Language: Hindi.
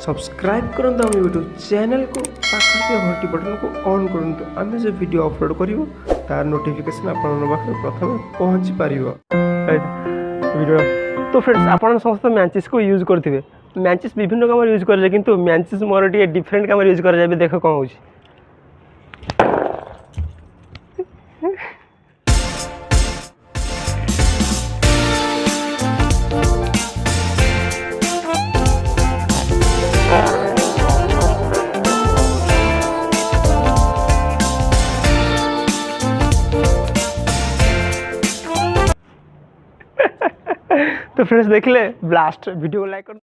सब्सक्राइब करंतु हम यूट्यूब चैनल को पाखे घंटी बटन को ऑन करंतु आम जो वीडियो अपलोड करूँ तार नोटिफिकेशन आपन पाखे प्रथम पहुँची पार वीडियो। तो फ्रेंड्स आप समस्त मैचेस को यूज करेंगे मैचेस विभिन्न काम यूज करेंगे किंतु मैचेस मोर टे डिफरेंट काम यूज कर देख कौन हो। तो फ्रेंड्स देख ले ब्लास्ट वीडियो लाइक कर।